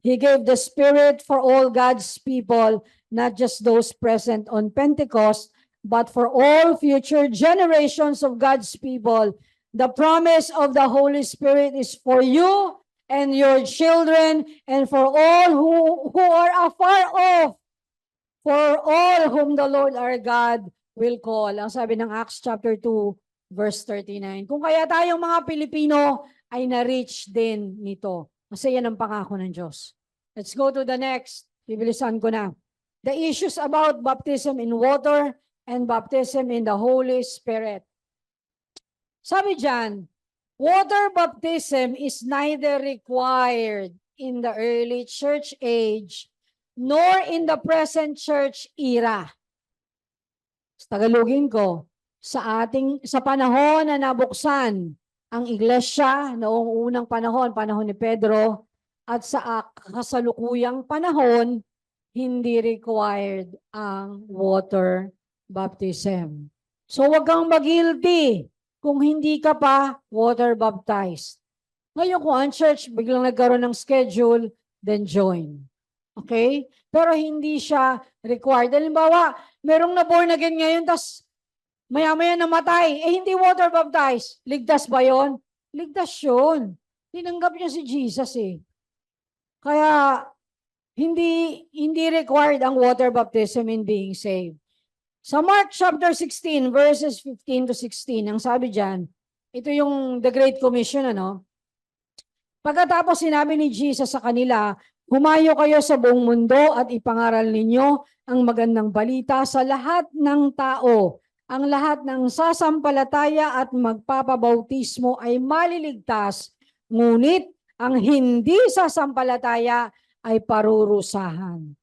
He gave the Spirit for all God's people, not just those present on Pentecost, but for all future generations of God's people. The promise of the Holy Spirit is for you and your children and for all who are afar off, for all whom the Lord our God will call. Ang sabi ng Acts chapter 2, verse 39. Kung kaya tayong mga Pilipino ay na-reach din nito. Kasi yan ang pangako ng Diyos. Let's go to the next. Bibilisan ko na. The issues about baptism in water and baptism in the Holy Spirit. Sabi dyan, water baptism is neither required in the early church age nor in the present church era. Tagalogin ko, sa panahon na nabuksan ang iglesia noong unang panahon ni Pedro, at sa kasalukuyang panahon, hindi required ang water baptism. So wag kang mag-guilty kung hindi ka pa water baptized. Ngayon kung ang church biglang nagkaroon ng schedule, then join. Okay? Pero hindi siya required. Halimbawa, merong na born again ngayon, tas maya-maya namatay, hindi water baptized. Ligtas ba yon? Ligtas yun. Tinanggap niya si Jesus Kaya, hindi required ang water baptism in being saved. Sa Mark chapter 16, verses 15 to 16, ang sabi dyan, ito yung the Great Commission, Pagkatapos sinabi ni Jesus sa kanila, humayo kayo sa buong mundo at ipangaral ninyo ang magandang balita sa lahat ng tao. Ang lahat ng sasampalataya at magpapabautismo ay maliligtas, ngunit ang hindi sasampalataya ay parurusahan.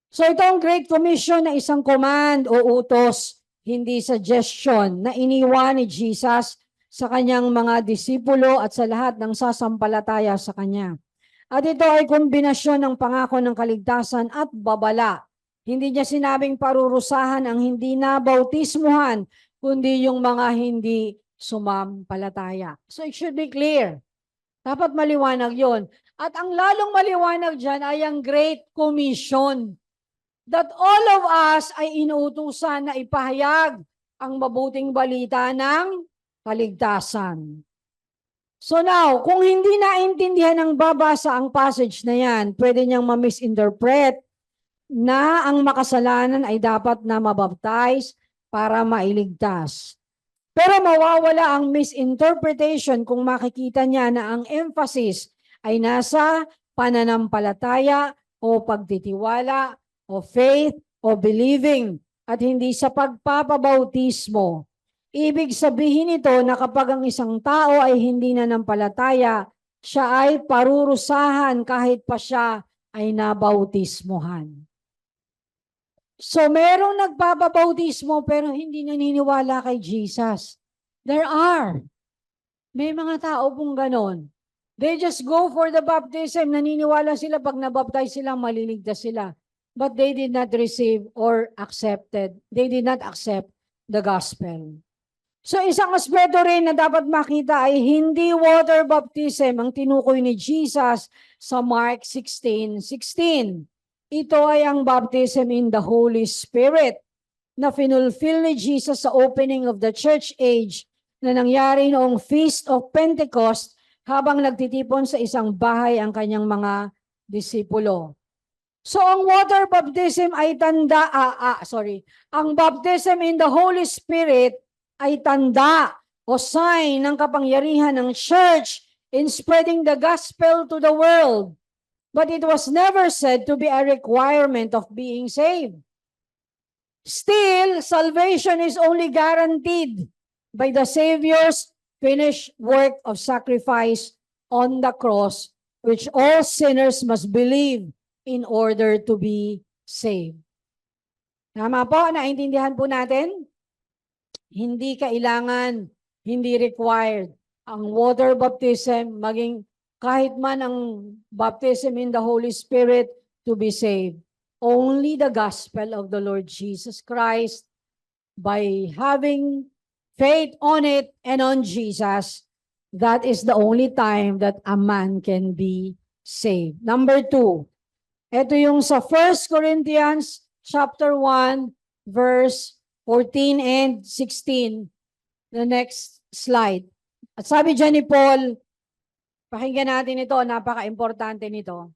So ito ang Great Commission na isang command o utos, hindi suggestion, na iniwan ni Jesus sa kanyang mga disipulo at sa lahat ng sasampalataya sa kanya. At ito ay kombinasyon ng pangako ng kaligtasan at babala. Hindi niya sinabing parurusahan ang hindi nabautismuhan, kundi yung mga hindi sumampalataya. So it should be clear. Dapat maliwanag yon. At ang lalong maliwanag dyan ay ang Great Commission, that all of us ay inuutusan na ipahayag ang mabuting balita ng kaligtasan. So now, kung hindi naintindihan ng babasa ang passage na yan, pwede niyang ma-misinterpret na ang makasalanan ay dapat na mabaptize para mailigtas. Pero mawawala ang misinterpretation kung makikita niya na ang emphasis ay nasa pananampalataya o pagtitiwala o faith, o believing, at hindi sa pagpapabautismo. Ibig sabihin nito na kapag ang isang tao ay hindi nanampalataya, siya ay parurusahan kahit pa siya ay nabautismohan. So merong nagpapabautismo pero hindi naniniwala kay Jesus. There are. May mga tao pong ganon. They just go for the baptism, naniniwala sila pag nabaptize sila, maliligtas sila. But they did not receive or accepted. They did not accept the gospel. So isang aspeto rin na dapat makita ay hindi water baptism ang tinukoy ni Jesus sa Mark 16:16. Ito ay ang baptism in the Holy Spirit na finulfill ni Jesus sa opening of the church age na nangyari noong Feast of Pentecost habang nagtitipon sa isang bahay ang kanyang mga disipulo. So ang water baptism ay ang baptism in the Holy Spirit ay tanda o sign ng kapangyarihan ng church in spreading the gospel to the world, but it was never said to be a requirement of being saved. Still, salvation is only guaranteed by the Savior's finished work of sacrifice on the cross, which all sinners must believe in order to be saved. Tama po? Naintindihan po natin? Hindi kailangan, hindi required ang water baptism, maging kahit man ang baptism in the Holy Spirit to be saved. Only the gospel of the Lord Jesus Christ, by having faith on it and on Jesus, that is the only time that a man can be saved. Number 2, ito yung sa 1 Corinthians chapter 1, verse 14 and 16. The next slide. At sabi dyan ni Paul, pakinggan natin ito, napaka-importante nito.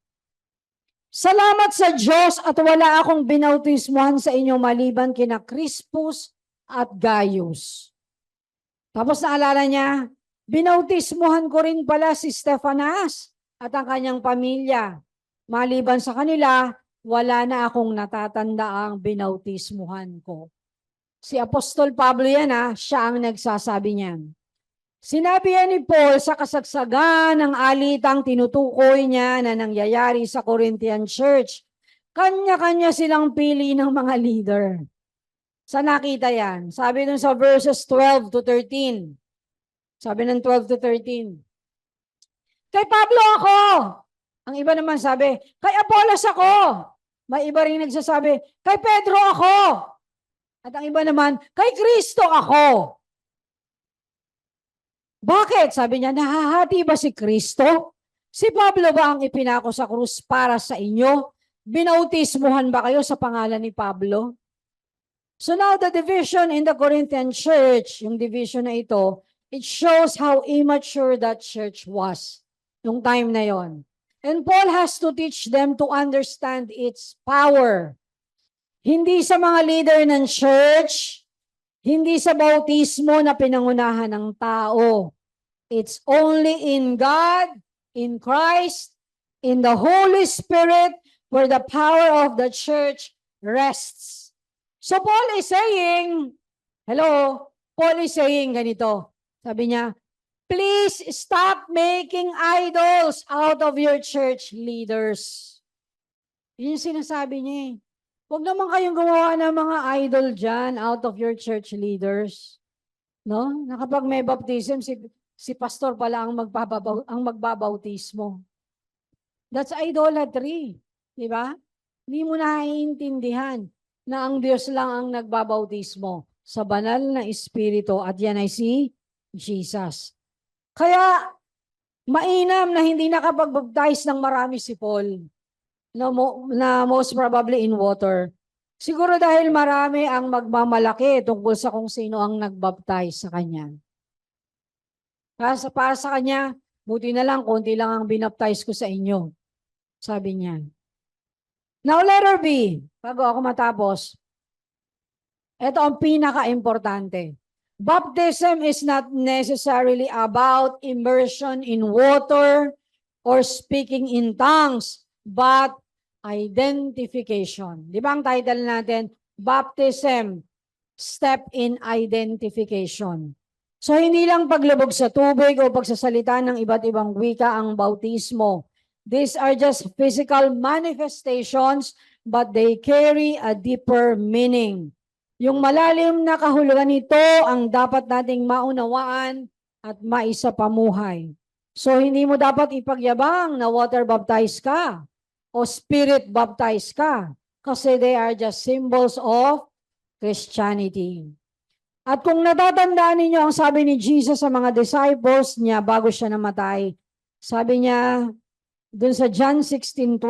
Salamat sa Diyos at wala akong binautismuhan sa inyo maliban kina Crispus at Gaius. Tapos naalala niya, binautismuhan ko rin pala si Stephanas at ang kanyang pamilya. Maliban sa kanila, wala na akong natatandaang binautismuhan ko. Si Apostol Pablo yan siya ang nagsasabi niyan. Sinabi yan ni Paul sa kasagsagan ng alitang tinutukoy niya na nangyayari sa Corinthian Church. Kanya-kanya silang pili ng mga leader. Saan nakita yan? Sabi dun sa verses 12 to 13. Sabi ng 12 to 13. Kay Pablo ako. Ang iba naman sabi, kay Apollos ako. May iba rin nagsasabi, kay Pedro ako. At ang iba naman, kay Kristo ako. Bakit? Sabi niya, nahahati ba si Kristo? Si Pablo ba ang ipinako sa krus para sa inyo? Binautismuhan ba kayo sa pangalan ni Pablo? So now the division in the Corinthian church, yung division na ito, it shows how immature that church was yung time na yon. And Paul has to teach them to understand its power. Hindi sa mga leader ng church, hindi sa bautismo na pinangunahan ng tao. It's only in God, in Christ, in the Holy Spirit, where the power of the church rests. So Paul is saying, Paul is saying ganito. Sabi niya, please stop making idols out of your church leaders. Yun yung sinasabi niya eh. Huwag naman kayong gumawa ng mga idol dyan out of your church leaders. No? Na kapag may baptism, si pastor pala ang magbabautismo. That's idolatry. Di ba? Hindi mo naiintindihan na ang Diyos lang ang nagbabautismo sa banal na Espiritu at yan ay si Jesus. Kaya, mainam na hindi nakapagbaptize ng marami si Paul. Na most probably in water. Siguro dahil marami ang magmamalaki tungkol sa kung sino ang nagbaptize sa kanya. Para sa kanya, buti na lang, konti lang ang binaptize ko sa inyo. Sabi niya. Now, letter B. Bago ako matapos. Ito ang pinaka-importante. Baptism is not necessarily about immersion in water or speaking in tongues, but identification. Di ba ang title natin? Baptism, step in identification. So hindi lang paglubog sa tubig o pagsasalita ng iba't ibang wika ang bautismo. These are just physical manifestations, but they carry a deeper meaning. Yung malalim na kahulugan nito ang dapat nating maunawaan at maisapamuhay. So hindi mo dapat ipagyabang na water baptized ka o spirit baptized ka kasi they are just symbols of Christianity. At kung natatandaan ninyo ang sabi ni Jesus sa mga disciples niya bago siya namatay, sabi niya dun sa John 16:12,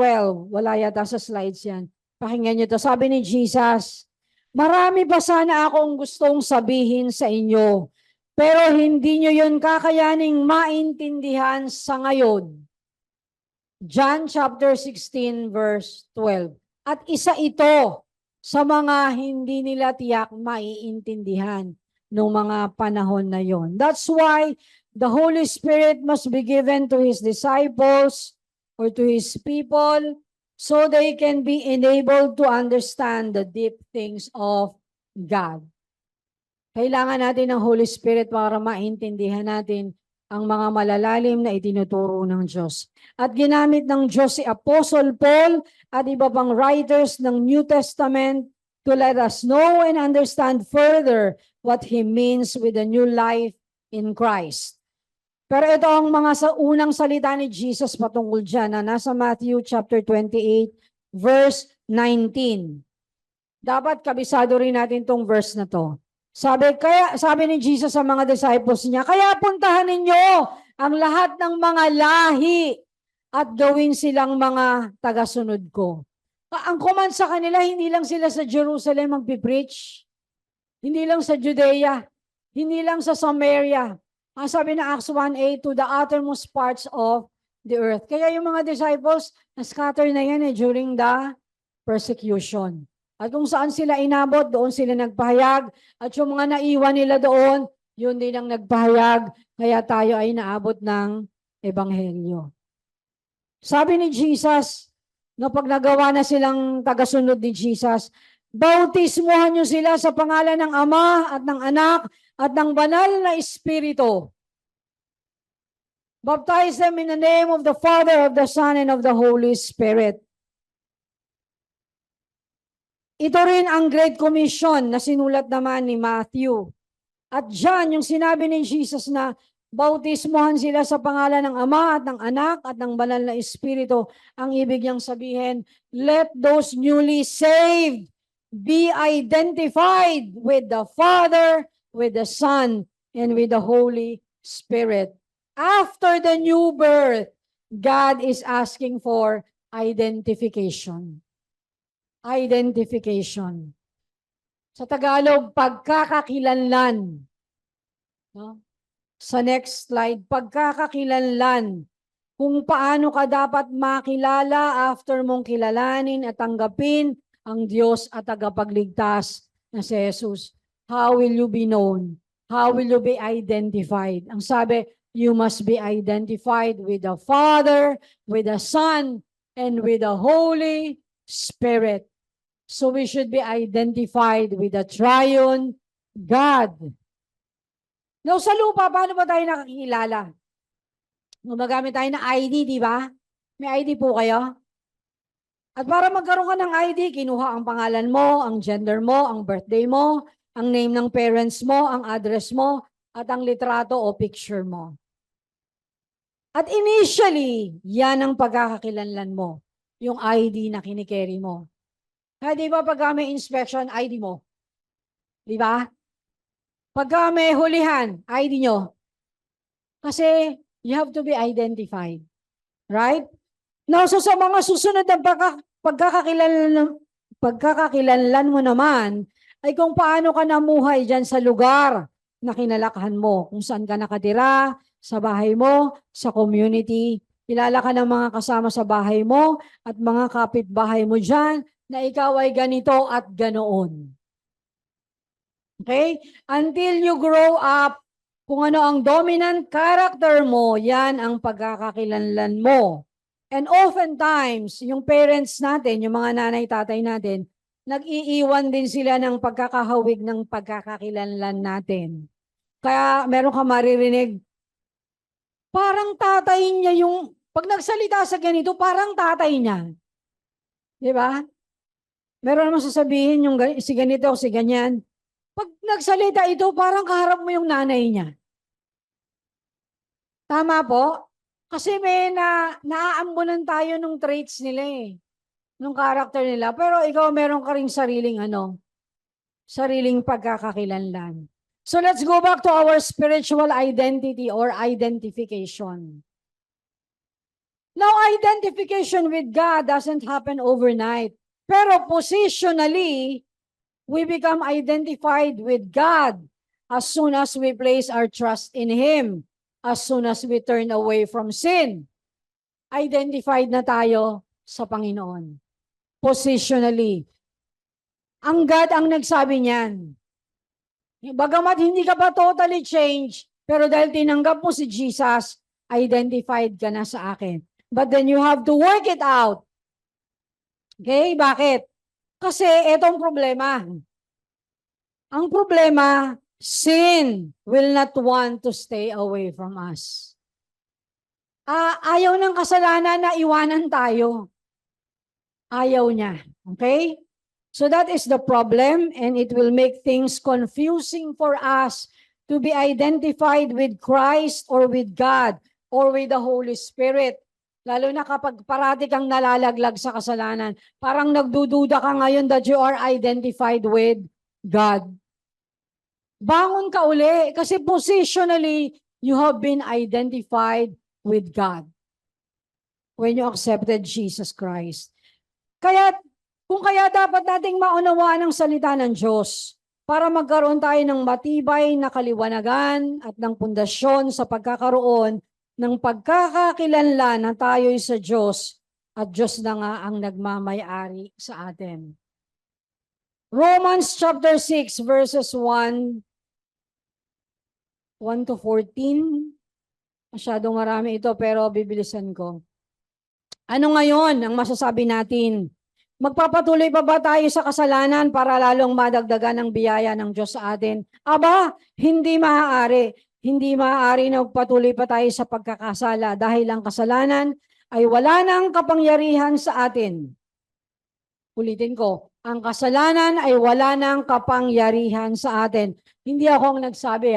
wala yata sa slides yan, pakinggan niyo to, sabi ni Jesus, marami pa sana akong gustong sabihin sa inyo, pero hindi nyo yun kakayaning maintindihan sa ngayon. John chapter 16 verse 12. At isa ito sa mga hindi nila tiyak maiintindihan. nung mga panahon na yon. That's why the Holy Spirit must be given to His disciples or to His people so they can be enabled to understand the deep things of God. Kailangan natin ng Holy Spirit para maintindihan natin ang mga malalalim na itinuturo ng Diyos. At ginamit ng Diyos si Apostle Paul at iba pang writers ng New Testament to let us know and understand further what He means with a new life in Christ. Pero ito ang mga sa unang salita ni Jesus patungkol dyan na nasa Matthew chapter 28 verse 19. Dapat kabisado rin natin tong verse na to. Sabi ni Jesus sa mga disciples niya, kaya puntahan ninyo ang lahat ng mga lahi at gawin silang mga tagasunod ko. Ang command sa kanila, hindi lang sila sa Jerusalem magpipreach, hindi lang sa Judea, hindi lang sa Samaria. Ang sabi na Acts 1:8, to the uttermost parts of the earth. Kaya yung mga disciples, na-scatter na yan during the persecution. At kung saan sila inabot, doon sila nagpahayag. At yung mga naiwan nila doon, yun din ang nagpahayag. Kaya tayo ay naabot ng Ebanghelyo. Sabi ni Jesus, no, pag nagawa na silang tagasunod ni Jesus, bautismuhan nyo sila sa pangalan ng Ama at ng Anak at ng Banal na Espiritu. Baptize them in the name of the Father, of the Son, and of the Holy Spirit. Ito rin ang Great Commission na sinulat naman ni Matthew. At diyan yung sinabi ni Jesus na bautismuhan sila sa pangalan ng Ama at ng Anak at ng Banal na Espiritu. Ang ibig niyang sabihin, let those newly saved be identified with the Father, with the Son, and with the Holy Spirit. After the new birth, God is asking for identification. Identification. Sa Tagalog, pagkakakilanlan. No? Sa next slide, pagkakakilanlan. Kung paano ka dapat makilala after mong kilalanin at tanggapin ang Diyos at tagapagligtas na si Jesus. How will you be known? How will you be identified? Ang sabi, you must be identified with the Father, with the Son, and with the Holy Spirit. So we should be identified with the triune God. Now sa lupa, paano ba tayo nakakilala? Gumagamit tayo ng ID, di ba? May ID po kayo? At para magkaroon ka ng ID, kinuha ang pangalan mo, ang gender mo, ang birthday mo, ang name ng parents mo, ang address mo, at ang litrato o picture mo. At initially, yan ang pagkakakilanlan mo, yung ID na kinikerry mo. Kaya di ba pagka may inspection, ID mo? Di ba? Pagka may hulihan, ID nyo. Kasi you have to be identified. Right? Now, so sa mga susunod na pagkakakilanlan mo naman, ay kung paano ka namuhay dyan sa lugar na kinalakhan mo. Kung saan ka nakatira, sa bahay mo, sa community. Kilala ka ng mga kasama sa bahay mo at mga kapitbahay mo dyan na ikaw ay ganito at ganoon. Okay? Until you grow up, kung ano ang dominant character mo, yan ang pagkakakilanlan mo. And oftentimes, yung parents natin, yung mga nanay, tatay natin, nag-iiwan din sila ng pagkakahawig ng pagkakakilanlan natin. Kaya meron ka maririnig, parang tatay niya yung, pag nagsalita sa ganito, parang tatay niya. Di ba? Meron naman sasabihin yung si ganito o si ganyan. Pag nagsalita ito, parang kaharap mo yung nanay niya. Tama po? Kasi may naaambunan tayo nung traits nila eh. Nung character nila. Pero ikaw meron ka ring sariling pagkakakilanlan. So let's go back to our spiritual identity or identification. Now, identification with God doesn't happen overnight. Pero positionally, we become identified with God as soon as we place our trust in Him, as soon as we turn away from sin. Identified na tayo sa Panginoon. Positionally. Ang God ang nagsabi niyan. Bagamat hindi ka pa totally changed, pero dahil tinanggap mo si Jesus, identified ka na sa akin. But then you have to work it out. Okay? Bakit? Kasi etong problema. Ang problema, sin will not want to stay away from us. Ayaw ng kasalanan na iwanan tayo. Ayaw niya. Okay? So that is the problem, and it will make things confusing for us to be identified with Christ or with God or with the Holy Spirit. Lalo na kapag parati kang nalalaglag sa kasalanan, parang nagdududa ka ngayon that you are identified with God. Bangon ka uli kasi positionally, you have been identified with God when you accepted Jesus Christ. Kung kaya dapat nating maunawaan ang salita ng Diyos para magkaroon tayo ng matibay na kaliwanagan at ng pundasyon sa pagkakaroon ng pagkakakilanlan na tayo'y sa Diyos at Diyos na nga ang nagmamay-ari sa atin. Romans chapter 6 verses 1 to 14. Masyadong marami ito pero bibilisan ko. Ano ngayon ang masasabi natin? Magpapatuloy pa ba tayo sa kasalanan para lalong madagdagan ng biyaya ng Diyos sa atin? Aba, hindi maaari. Hindi maaari na magpatuloy pa tayo sa pagkakasala dahil ang kasalanan ay wala nang kapangyarihan sa atin. Ulitin ko, ang kasalanan ay wala nang kapangyarihan sa atin. Hindi ako ang nagsabi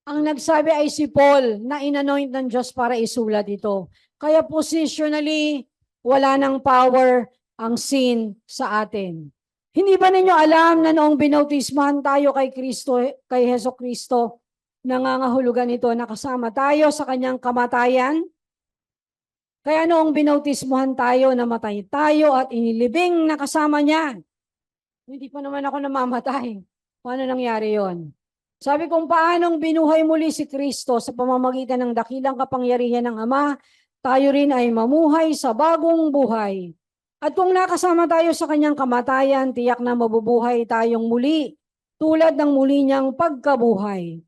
Ang nagsabi ay si Paul na inanoint ng Diyos para isulat ito. Kaya positionally, wala nang power ang sin sa atin. Hindi ba ninyo alam na noong binautismahan tayo kay Kristo, kay Heso Kristo, nangangahulugan ito na kasama tayo sa kanyang kamatayan? Kaya noong binautismahan tayo, namatay tayo at inilibing na kasama niya. Hindi pa naman ako namamatay. Paano nangyari yon? Sabi kong paanong binuhay muli si Kristo sa pamamagitan ng dakilang kapangyarihan ng Ama, tayo rin ay mamuhay sa bagong buhay. At kung nakasama tayo sa kanyang kamatayan, tiyak na mabubuhay tayong muli, tulad ng muli niyang pagkabuhay.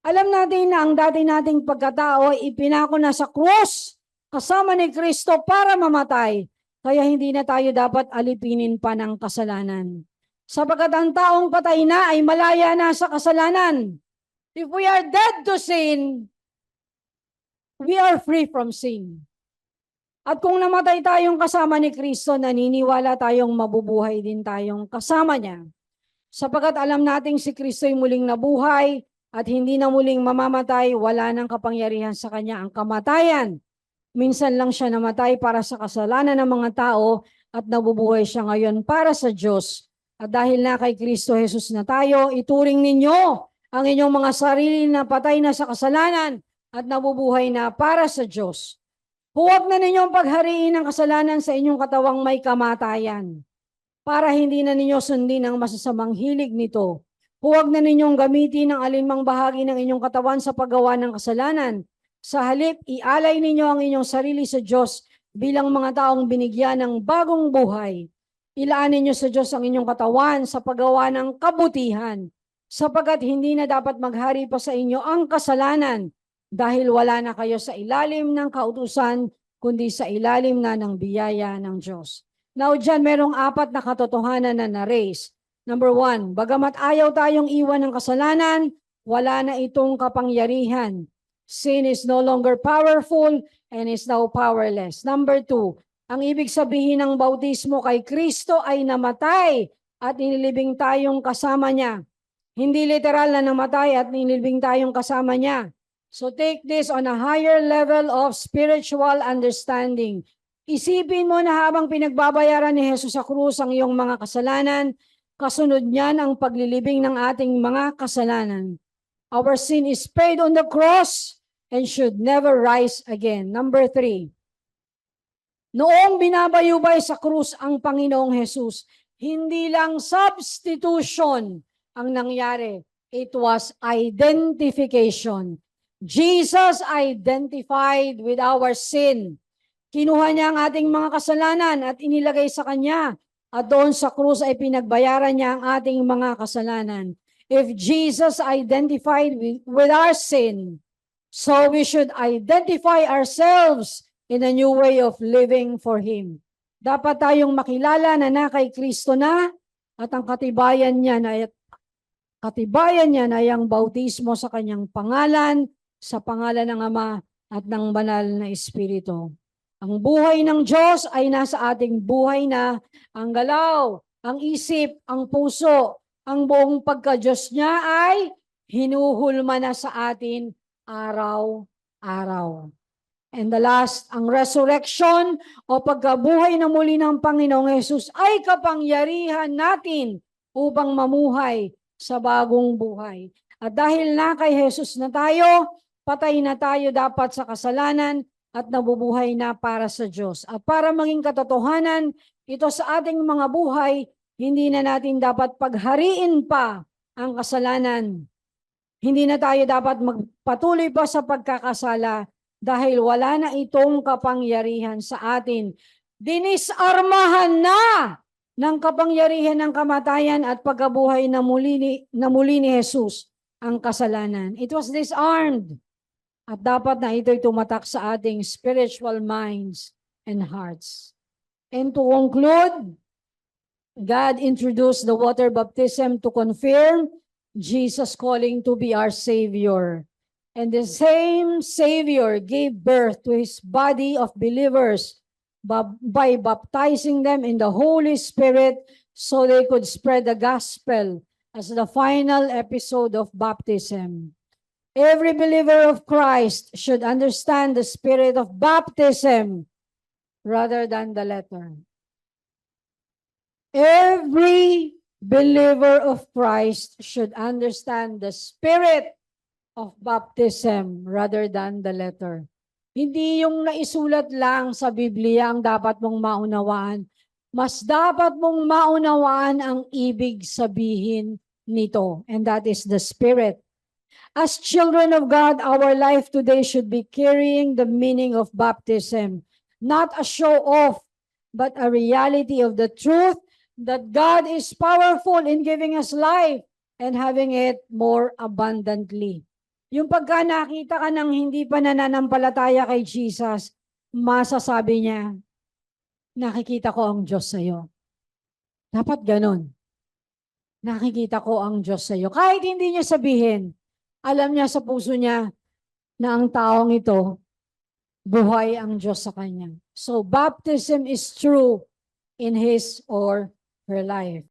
Alam natin na ang dati nating pagkatao ay ipinako na sa krus, kasama ni Kristo para mamatay, kaya hindi na tayo dapat alipinin pa ng kasalanan. Sapagkat ang taong patay na ay malaya na sa kasalanan. If we are dead to sin, we are free from sin. At kung namatay tayong kasama ni Kristo, naniniwala tayong mabubuhay din tayong kasama niya. Sapagkat alam nating si Kristo ay muling nabuhay at hindi na muling mamamatay, wala nang kapangyarihan sa kanya ang kamatayan. Minsan lang siya namatay para sa kasalanan ng mga tao at nabubuhay siya ngayon para sa Diyos. At dahil na kay Kristo Jesus na tayo, ituring ninyo ang inyong mga sarili na patay na sa kasalanan at nabubuhay na para sa Diyos. Huwag na ninyong paghariin ang kasalanan sa inyong katawang may kamatayan, para hindi na ninyo sundin ang masasamang hilig nito. Huwag na ninyong gamitin ang alinmang bahagi ng inyong katawan sa paggawa ng kasalanan. Sa halip, ialay ninyo ang inyong sarili sa Diyos bilang mga taong binigyan ng bagong buhay. Ilaan ninyo sa Diyos ang inyong katawan sa paggawa ng kabutihan, sapagkat hindi na dapat maghari pa sa inyo ang kasalanan, dahil wala na kayo sa ilalim ng kautusan, kundi sa ilalim na ng biyaya ng Diyos. Now, dyan merong 4 na katotohanan na na-raise. Number 1, bagamat ayaw tayong iwan ng kasalanan, wala na itong kapangyarihan. Sin is no longer powerful and is now powerless. Number 2, ang ibig sabihin ng bautismo kay Kristo ay namatay at inilibing tayong kasama niya. Hindi literal na namatay at inilibing tayong kasama niya. So take this on a higher level of spiritual understanding. Isipin mo na habang pinagbabayaran ni Jesus sa krus ang iyong mga kasalanan, kasunod niyan ang paglilibing ng ating mga kasalanan. Our sin is paid on the cross and should never rise again. Number 3, noong binabayubay sa krus ang Panginoong Jesus, hindi lang substitution ang nangyari. It was identification. Jesus identified with our sin. Kinuha niya ang ating mga kasalanan at inilagay sa kanya. At doon sa krus ay pinagbayaran niya ang ating mga kasalanan. If Jesus identified with our sin, so we should identify ourselves in a new way of living for Him. Dapat tayong makilala na kay Kristo na at ang katibayan niya ay ang bautismo sa kanyang pangalan, sa pangalan ng Ama at ng banal na Espiritu. Ang buhay ng Diyos ay nasa ating buhay na ang galaw, ang isip, ang puso, ang buong pagka-Diyos niya ay hinuhulma na sa atin araw-araw. And the last, ang resurrection o pagkabuhay na muli ng Panginoong Hesus ay kapangyarihan natin upang mamuhay sa bagong buhay. At dahil na kay Hesus na tayo, patay na tayo dapat sa kasalanan at nabubuhay na para sa Diyos. At para maging katotohanan, ito sa ating mga buhay, hindi na natin dapat paghariin pa ang kasalanan. Hindi na tayo dapat magpatuloy pa sa pagkakasala dahil wala na itong kapangyarihan sa atin. Dinisarmahan na ng kapangyarihan ng kamatayan at pagkabuhay na muli ni Jesus ang kasalanan. It was disarmed. At dapat na ito'y tumatak sa ating spiritual minds and hearts. And to conclude, God introduced the water baptism to confirm Jesus' calling to be our Savior. And the same Savior gave birth to His body of believers by baptizing them in the Holy Spirit so they could spread the gospel as the final episode of baptism. Every believer of Christ should understand the spirit of baptism rather than the letter. Every believer of Christ should understand the spirit of baptism rather than the letter. Hindi yung naisulat lang sa Biblia ang dapat mong maunawaan. Mas dapat mong maunawaan ang ibig sabihin nito, and that is the spirit. As children of God, our life today should be carrying the meaning of baptism, not a show-off, but a reality of the truth that God is powerful in giving us life and having it more abundantly. Yung pagka nakita ka ng hindi pa nananampalataya kay Jesus, masasabi niya, nakikita ko ang Diyos sa'yo. Dapat ganun. Nakikita ko ang Diyos sa'yo. Kahit hindi niya sabihin, alam niya sa puso niya na ang taong ito, buhay ang Diyos sa kanya. So baptism is true in his or her life.